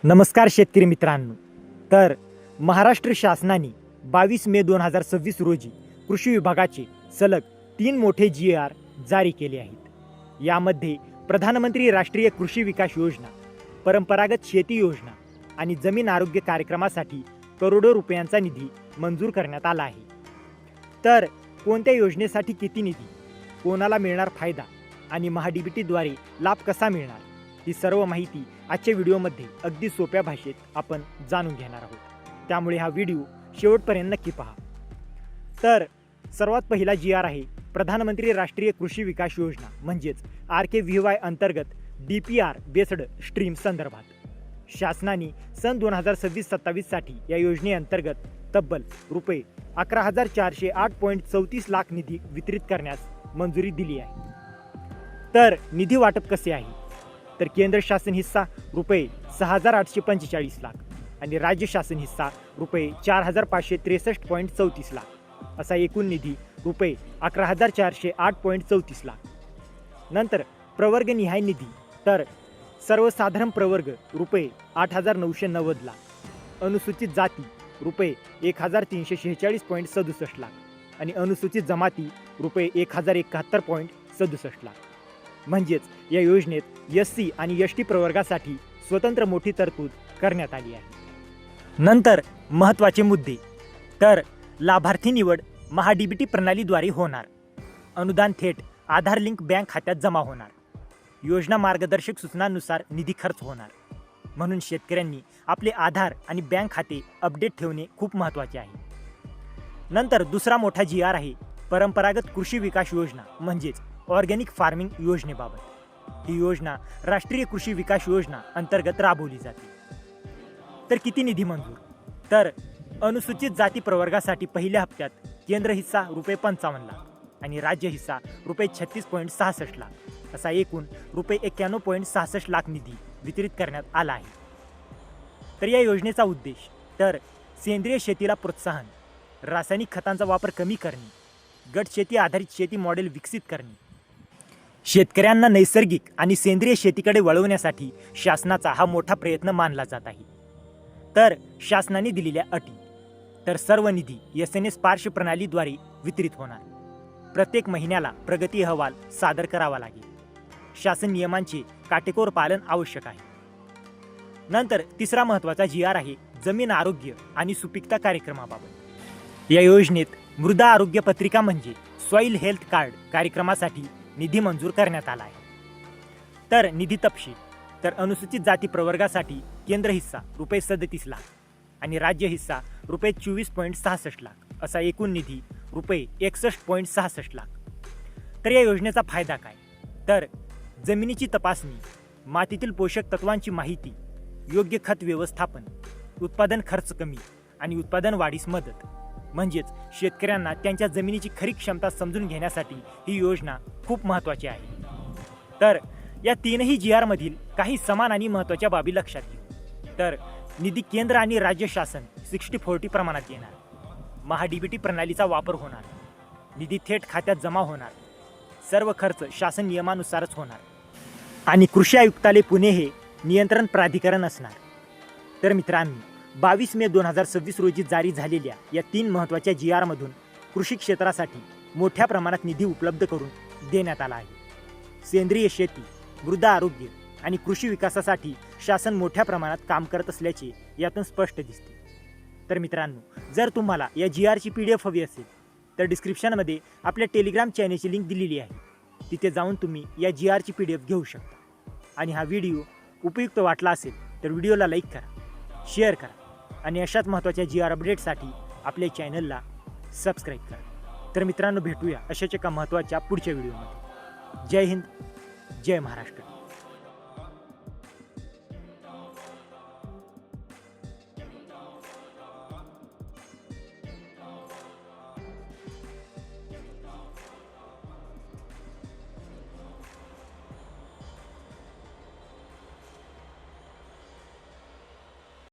नमस्कार शेतकरी मित्रांनो. तर महाराष्ट्र शासनाने 22 मे 2026 रोजी कृषी विभागाचे सलग 3 मोठे GR जारी केले आहेत. यामध्ये प्रधानमंत्री राष्ट्रीय कृषी विकास योजना, परंपरागत शेती योजना आणि जमीन आरोग्य कार्यक्रमासाठी करोडो रुपयांचा निधी मंजूर करण्यात आला आहे. तर कोणत्या योजनेसाठी किती निधी, कोणाला मिळणार फायदा आणि महाडीबीटीद्वारे लाभ कसा मिळणार, ही सर्व माहिती आजच्या व्हिडिओमध्ये अगदी सोप्या भाषेत आपण जाणून घेणार आहोत. त्यामुळे हा व्हिडिओ शेवटपर्यंत नक्की पहा. तर सर्वात पहिला GR आहे प्रधानमंत्री राष्ट्रीय कृषी विकास योजना म्हणजेच RKVY अंतर्गत DPR बेस्ड स्ट्रीम संदर्भात. शासनाने सन 2026-27 साठी या योजनेअंतर्गत तब्बल रुपये 11,408.34 लाख निधी वितरित करण्यास मंजुरी दिली आहे. तर निधी वाटप कसे आहे, तर केंद्र शासन हिस्सा रुपये 6,845 लाख आणि राज्य शासन हिस्सा रुपये 4,563.34 लाख असा एकूण निधी रुपये 11,408.34 लाख. नंतर प्रवर्ग निहाय निधी, तर सर्वसाधारण प्रवर्ग रुपये 8,990 लाख, अनुसूचित जाती रुपये 1,346.67 लाख आणि अनुसूचित जमाती रुपये 1,071.67 लाख. म्हणजेच या योजनेत SC आणि ST प्रवर्गासाठी स्वतंत्र मोठी तरतूद करण्यात आली आहे. नंतर महत्त्वाचे मुद्दे, तर लाभार्थी निवड महाडीबीटी प्रणालीद्वारे होणार. अनुदान थेट आधार लिंक बँक खात्यात जमा होणार. योजना मार्गदर्शक सूचनांनुसार निधी खर्च होणार. म्हणून शेतकऱ्यांनी आपले आधार आणि बँक खाते अपडेट ठेवणे खूप महत्त्वाचे आहे. नंतर दुसरा मोठा GR आहे परंपरागत कृषी विकास योजना म्हणजेच ऑर्गॅनिक फार्मिंग योजनेबाबत. ही योजना राष्ट्रीय कृषी विकास योजना अंतर्गत राबवली जाते. तर किती निधी मंजूर, तर अनुसूचित जाती प्रवर्गासाठी पहिल्या हप्त्यात केंद्र हिस्सा रुपये 55 लाख आणि राज्य हिस्सा रुपये 36.66 लाख असा एकूण रुपये 91.66 लाख निधी वितरित करण्यात आला आहे. तर या योजनेचा उद्देश, तर सेंद्रिय शेतीला प्रोत्साहन, रासायनिक खतांचा वापर कमी करणे, गट शेती आधारित शेती मॉडेल विकसित करणे, शेतकऱ्यांना नैसर्गिक आणि सेंद्रिय शेतीकडे वळवण्यासाठी शासनाचा हा मोठा प्रयत्न मानला जात आहे. तर शासनाने दिलेल्या अटी, तर सर्व निधी SNS पार्श्व प्रणालीद्वारे वितरित होणार. प्रत्येक महिन्याला प्रगती अहवाल सादर करावा लागेल. शासन नियमांचे काटेकोर पालन आवश्यक आहे. नंतर तिसरा महत्त्वाचा GR आहे जमीन आरोग्य आणि सुपीकता कार्यक्रमाबाबत. या योजनेत मृदा आरोग्य पत्रिका म्हणजे सॉइल हेल्थ कार्ड कार्यक्रमासाठी निधी मंजूर करण्यात आला आहे. तर निधी तपशील, तर अनुसूचित जाती प्रवर्गासाठी केंद्र हिस्सा रुपये 37 लाख आणि राज्य हिस्सा रुपये 24.66 लाख असा एकूण निधी रुपये 61.66 लाख. तर या योजनेचा फायदा काय, तर जमिनीची तपासणी, मातीतील पोषक तत्वांची माहिती, योग्य खत व्यवस्थापन, उत्पादन खर्च कमी आणि उत्पादन वाढीस मदत. म्हणजेच शेतकऱ्यांना त्यांच्या जमिनीची खरी क्षमता समजून घेण्यासाठी ही योजना खूप महत्त्वाची आहे. तर या तीनही GR मधील काही समान आणि महत्त्वाच्या बाबी लक्षात घेऊ. तर निधी केंद्र आणि राज्य शासन 60-40 प्रमाणात येणार. महाडीबीटी प्रणालीचा वापर होणार. निधी थेट खात्यात जमा होणार. सर्व खर्च शासन नियमानुसारच होणार आणि कृषी आयुक्तालय पुणे हे नियंत्रण प्राधिकरण असणार. तर मित्रांनो, 22 मे 2026 रोजी जारी झालेल्या या 3 महत्त्वाच्या GR मधून कृषी क्षेत्रासाठी मोठ्या प्रमाणात निधी उपलब्ध करून देण्यात आला आहे. सेंद्रिय शेती, मृदा आरोग्य आणि कृषी विकासासाठी शासन मोठ्या प्रमाणात काम करत असल्याचे यातून स्पष्ट दिसते. तर मित्रांनो, जर तुम्हाला या GRची PDF हवी असेल तर डिस्क्रिप्शनमध्ये आपल्या टेलिग्राम चॅनेलची लिंक दिलेली आहे. तिथे जाऊन तुम्ही या GRची PDF घेऊ शकता. आणि हा व्हिडिओ उपयुक्त वाटला असेल तर व्हिडिओला लाईक करा, शेअर करा आणि अशाच महत्त्वाच्या GR अपडेटसाठी आपल्या चॅनलला सबस्क्राईब करा. तर मित्रांनो, भेटूया अशाच एका महत्त्वाच्या पुढच्या व्हिडिओमध्ये. जय हिंद, जय महाराष्ट्र.